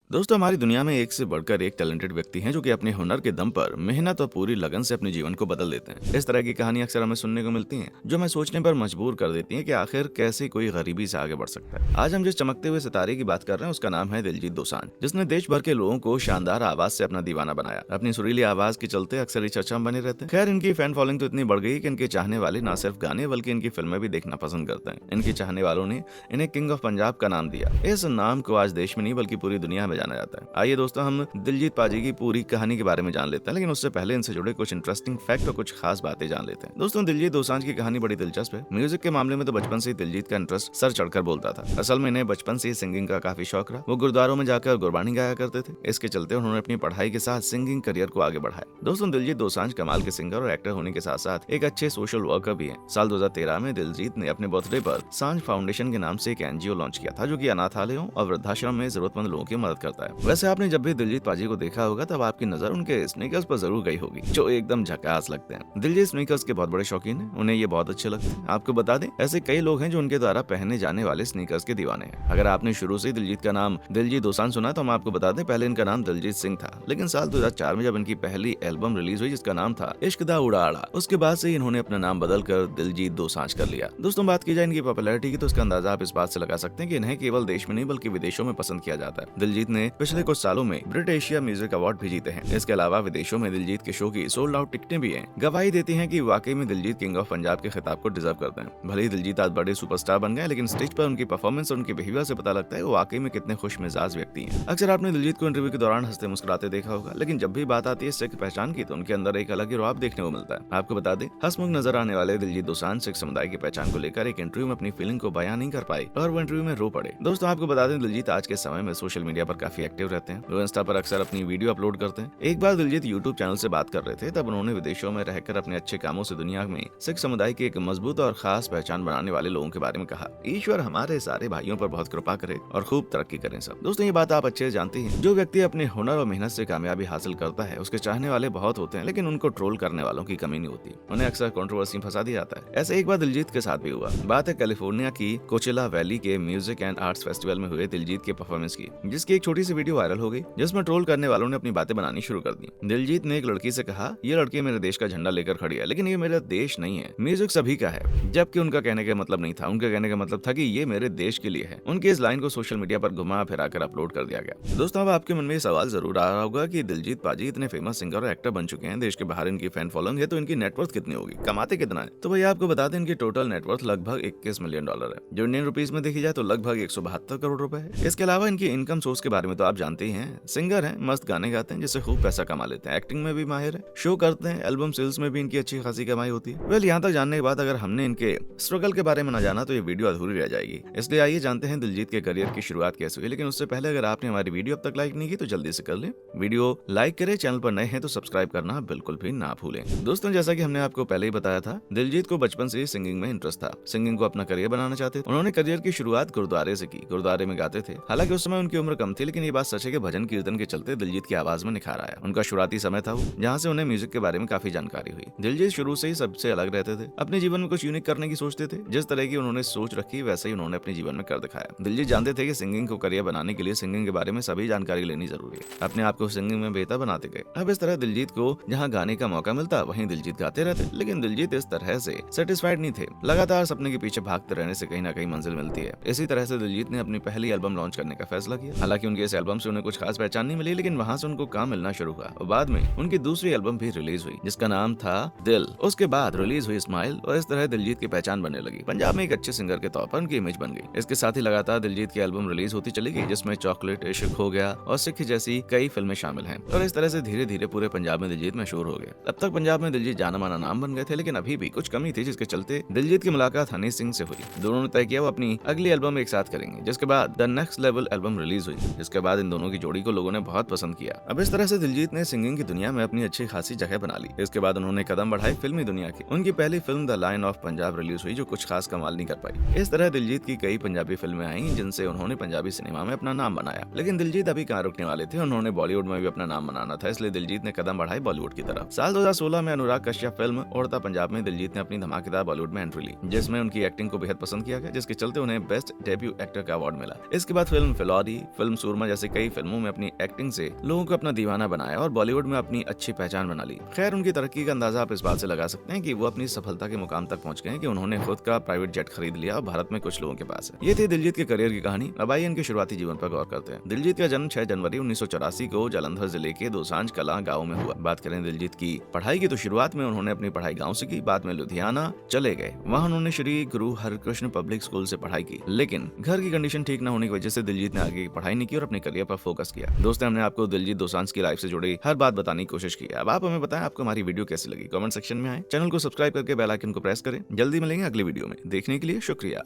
दोस्तों हमारी दुनिया में एक से बढ़कर एक टैलेंटेड व्यक्ति हैं जो कि अपने हुनर के दम पर मेहनत और पूरी लगन से अपने जीवन को बदल देते हैं। इस तरह की कहानी अक्सर हमें सुनने को मिलती हैं जो हमें सोचने पर मजबूर कर देती हैं कि आखिर कैसे कोई गरीबी से आगे बढ़ सकता है। आज हम जिस चमकते हुए सितारे की बात कर रहे हैं उसका नाम है दिलजीत दोसांझ, जिसने देश भर के लोगों को शानदार आवाज से अपना दीवाना बनाया। अपनी सुरीली आवाज के चलते अक्सर ही चर्चा में बने रहते हैं। खैर, इनकी फैन फॉलोइंग तो इतनी बढ़ गई कि इनके चाहने वाले न सिर्फ गाने बल्कि इनकी फिल्में भी देखना पसंद करते हैं। इनके चाहने वालों ने इन्हें किंग ऑफ पंजाब का नाम दिया। इस नाम को आज देश में नहीं बल्कि पूरी दुनिया में जाना जाता है। आइए दोस्तों, हम दिलजीत पाजी की पूरी कहानी के बारे में जान लेते हैं, लेकिन उससे पहले इनसे जुड़े कुछ इंटरेस्टिंग फैक्ट और कुछ खास बातें जान लेते हैं। दोस्तों, दिलजीत दोसांझ की कहानी बड़ी दिलचस्प है। म्यूजिक के मामले में तो बचपन से ही दिलजीत का इंटरेस्ट सर चढ़कर बोलता था। असल में इन्हें बचपन से ही सिंगिंग का काफी शौक रहा। वो गुरुद्वारों में जाकर गुरबानी गाया करते थे। इसके चलते उन्होंने अपनी पढ़ाई के साथ सिंगिंग करियर को आगे बढ़ाया। दोस्तों, दिलजीत दोसांझ कमाल के सिंगर और एक्टर होने के साथ साथ एक अच्छे सोशल वर्कर भी हैं। साल 2013 में दिलजीत ने अपने बर्थडे पर सांझ फाउंडेशन के नाम से एक एनजीओ लॉन्च किया था जो कि अनाथालयों और वृद्धाश्रम में जरूरतमंद लोगों की मदद करता है। वैसे आपने जब भी दिलजीत पाजी को देखा होगा तब आपकी नजर उनके स्नीकर्स पर जरूर गई होगी जो एकदम झकास लगते हैं। दिलजीत स्नीकर्स के बहुत बड़े शौकीन हैं, उन्हें ये बहुत अच्छे लगते हैं। आपको बता दें, ऐसे कई लोग हैं जो उनके द्वारा पहने जाने वाले स्नीकर्स के दीवाने हैं। अगर आपने शुरू से दिलजीत का नाम दिलजीत दोसांझ सुना तो हम आपको बता दें, पहले इनका नाम दिलजीत सिंह था, लेकिन साल 2004 में जब इनकी पहली एल्बम रिलीज हुई जिसका नाम था इश्क दा उड़ाड़ा, उसके बाद से इन्होंने अपना नाम बदलकर दिलजीत दोसांझ कर लिया। दोस्तों, बात की जाए इनकी पॉपुलैरिटी की तो इसका अंदाजा आप इस बात से लगा सकते हैं कि इन्हें केवल देश में नहीं बल्कि विदेशों में पसंद किया जाता है। दिलजीत ने पिछले कुछ सालों में ब्रिट एशिया म्यूजिक अवार्ड भी जीते हैं। इसके अलावा विदेशों में दिलजीत के शो की सोल्ड आउट टिकटें भी हैं, गवाही देती हैं कि वाकई में दिलजीत किंग ऑफ पंजाब के खिताब को डिजर्व करते हैं। भले ही दिलजीत आज बड़े सुपरस्टार बन गए, लेकिन स्टेज पर उनकी परफॉर्मेंस और उनके बिहेवियर से पता लगता है वो वाकई में कितने खुश मिजाज व्यक्ति हैं। अक्सर आपने दिलजीत को इंटरव्यू के दौरान हंसते मुस्कुराते देखा होगा, लेकिन जब भी बात आती है सिख पहचान की तो उनके अंदर एक अलग ही रुआब देखने को मिलता है। आपको बता दें, हंसमुख नजर आने वाले दिलजीत दोसांझ सिख समुदाय की पहचान को लेकर एक इंटरव्यू में अपनी फीलिंग को बयां नहीं कर पाए और वो इंटरव्यू में रो पड़े। दोस्तों, आपको बता दें, दिलजीत आज के समय में सोशल मीडिया पर काफी एक्टिव रहते हैं। वो इंस्टा पर अक्सर अपनी वीडियो अपलोड करते हैं। एक बार दिलजीत यूट्यूब चैनल से बात कर रहे थे, तब उन्होंने विदेशों में रहकर अपने अच्छे कामों से दुनिया में सिख समुदाय की एक मजबूत और खास पहचान बनाने वाले लोगों के बारे में कहा। ईश्वर हमारे सारे भाइयों पर बहुत कृपा करे और खूब तरक्की करें सब। दोस्तों, ये बात आप अच्छे से जानते हैं, जो व्यक्ति अपने हुनर और मेहनत से कामयाबी हासिल करता है उसके चाहने वाले बहुत होते हैं, लेकिन उनको ट्रोल करने वालों की कमी नहीं होती। उन्हें अक्सर कंट्रोवर्सी में फंसा दिया जाता है। ऐसे एक बार दिलजीत के साथ भी हुआ। बात है कैलिफोर्निया की कोचेला वैली के म्यूजिक एंड आर्ट्स फेस्टिवल में हुए दिलजीत के परफॉर्मेंस की, जिसकी एक छोटी सी वीडियो वायरल हो गई, जिसमें ट्रोल करने वालों ने अपनी बातें बनानी शुरू कर दी। दिलजीत ने एक लड़की से कहा, ये लड़की मेरे देश का झंडा लेकर खड़ी है, लेकिन ये मेरा देश नहीं है, म्यूजिक सभी का है। जबकि उनका कहने का मतलब नहीं था, उनका कहने का मतलब था कि ये मेरे देश के लिए है। उनकी इस लाइन को सोशल मीडिया पर घुमा फिरा कर अपलोड कर दिया गया। दोस्तों, अब आपके मन में ये सवाल जरूर आ रहा होगा कि दिलजीत पाजी इतने फेमस सिंगर और एक्टर बन चुके हैं, देश के बाहर इनकी फैन फॉलोइंग है, तो इनकी नेटवर्थ कितनी होगी, कमाते कितना है? तो भैया आपको बता दें, इनकी टोटल नेटवर्थ लगभग 21 मिलियन डॉलर है, जो इंडियन रुपीस में देखी जाए तो लगभग 172 करोड़ रुपए है। इसके अलावा इनकी इनकम सोर्स के बारे में तो आप जानते ही हैं। सिंगर हैं, मस्त गाने गाते हैं जिससे खूब पैसा कमा लेते हैं, एक्टिंग में भी माहिर है, शो करते हैं, एल्बम सेल्स में भी इनकी अच्छी खासी कमाई होती है। वेल, यहाँ तक जानने के बाद अगर हमने इनके स्ट्रगल के बारे में न जाना तो ये वीडियो अधूरी रह जाएगी। इसलिए आइए जानते हैं दिलजीत के करियर की शुरुआत कैसे हुई। लेकिन उससे पहले अगर आपने हमारी वीडियो अब तक लाइक नहीं की तो जल्दी से कर लें। वीडियो लाइक करें, चैनल पर नए हैं तो सब्सक्राइब करना बिल्कुल भी ना भूलें। दोस्तों, जैसा कि हमने आपको पहले ही बताया था, दिलजीत को बचपन से ही सिंगिंग में इंटरेस्ट था। सिंगिंग को अपना करियर बनाना चाहते थे। उन्होंने करियर की शुरुआत गुरुद्वारे से की। गुरुद्वारे में गाते थे। हालांकि उस समय उनकी उम्र कम थी, लेकिन ये बात सच है कि भजन कीर्तन के चलते दिलजीत की आवाज में निखार आया। उनका शुरुआती समय था वो, जहाँ से उन्हें म्यूजिक के बारे में काफी जानकारी हुई। दिलजीत शुरू से ही सबसे अलग रहते थे, अपने जीवन में कुछ यूनिक करने की सोचते थे। जिस तरह की उन्होंने सोच रखी वैसे ही उन्होंने अपने जीवन में कर दिखाया। दिलजीत जानते थे कि सिंगिंग को करियर बनाने के लिए सिंगिंग के बारे में सभी जानकारी लेनी जरूरी है। अपने आप को सिंगिंग में बेहतर बनाते गए। अब इस तरह दिलजीत को जहाँ गाने का मौका मिलता वहीं दिलजीत गाते रहते। लेकिन दिलजीत इस तरह से सेटिस्फाइड नहीं थे। लगातार सपने के पीछे भागते रहने से कहीं ना कहीं मंजिल मिलती है। इसी तरह से दिलजीत ने अपनी पहली एल्बम लॉन्च करने का फैसला किया। हालांकि उनके इस एल्बम से उन्हें कुछ खास पहचान नहीं मिली, लेकिन वहां से उनको काम मिलना शुरू हुआ और बाद में उनकी दूसरी एल्बम भी रिलीज हुई जिसका नाम था दिल। उसके बाद रिलीज हुई स्माइल और इस तरह दिलजीत की पहचान बनने लगी। पंजाब में एक अच्छे सिंगर के तौर पर उनकी इमेज बन गई। इसके साथ ही लगातार दिलजीत की एल्बम रिलीज होती चली गई, जिसमें चॉकलेट, इश्क हो गया और सिख जैसी कई फिल्में शामिल हैं। और इस तरह से धीरे धीरे पूरे पंजाब में दिलजीत मशहूर हो गए। अब तक पंजाब में दिलजीत जाना माना नाम बन गए थे, लेकिन अभी भी कुछ कमी थी, जिसके चलते दिलजीत की मुलाकात हनी सिंह से हुई। दोनों ने तय किया वो अपनी अगली एल्बम एक साथ करेंगे, जिसके बाद the next level album release हुई। जिसके बाद इन दोनों की जोड़ी को लोगों ने बहुत पसंद किया। अब इस तरह से दिलजीत ने सिंगिंग की दुनिया में अपनी अच्छी खासी जगह बना ली। इसके बाद उन्होंने कदम बढ़ाए फिल्मी दुनिया की। उनकी पहली film the lion of Punjab release हुई, जो कुछ खास कमाल नहीं कर पाई। इस तरह दिलजीत की कई पंजाबी फिल्में आई, जिनसे उन्होंने पंजाबी सिनेमा में अपना नाम बनाया। लेकिन दिलजीत अभी कहाँ रुकने वाले थे, उन्होंने बॉलीवुड में भी अपना नाम बनाना था। इसलिए दिलजीत ने कदम बढ़ाए बॉलीवुड की तरफ। साल 2016 में अनुराग कश्यप फिल्म उड़ता पंजाब में दिलजीत ने अपनी धमाकेदार बॉलीवुड में एंट्री ली, जिसमें उनकी एक्टिंग को बेहद पसंद किया गया, जिसके चलते उन्हें बेस्ट डेब्यू एक्टर का अवार्ड मिला। इसके बाद फिल्म फिलौरी, फिल्म सुरमा जैसे कई फिल्मों में अपनी एक्टिंग से लोगों को अपना दीवाना बनाया और बॉलीवुड में अपनी अच्छी पहचान बना ली। खैर, उनकी तरक्की का अंदाजा आप इस बात से लगा सकते हैं कि वो अपनी सफलता के मुकाम तक पहुंच गए कि उन्होंने खुद का प्राइवेट जेट खरीद लिया और भारत में कुछ लोगों के पास है। ये थी दिलजीत के करियर की कहानी। अब आइए इनके शुरुआती जीवन पर गौर करते हैं। दिलजीत का जन्म 6 जनवरी 1984 को जालंधर जिले के दोसांझ कला गाँव में हुआ। बात करें दिलजीत की पढ़ाई की तो शुरुआत में उन्होंने अपनी पढ़ाई गाँव से की, बाद में लुधियाना चले गए। वहाँ उन्होंने श्री गुरु हरकृष्ण पब्लिक स्कूल से पढ़ाई की, लेकिन घर की कंडीशन ठीक न होने की वजह से दिलजीत ने आगे की पढ़ाई नहीं की और अपने करियर पर फोकस किया। दोस्तों, हमने आपको दिलजीत दोसांझ की लाइफ से जुड़ी हर बात बताने की कोशिश की। अब आप हमें बताएं आपको हमारी वीडियो कैसी लगी। कमेंट सेक्शन में आए, चैनल को सब्सक्राइब करके बेल आइकन को प्रेस करें। जल्दी मिलेंगे अगली वीडियो में। देखने के लिए शुक्रिया।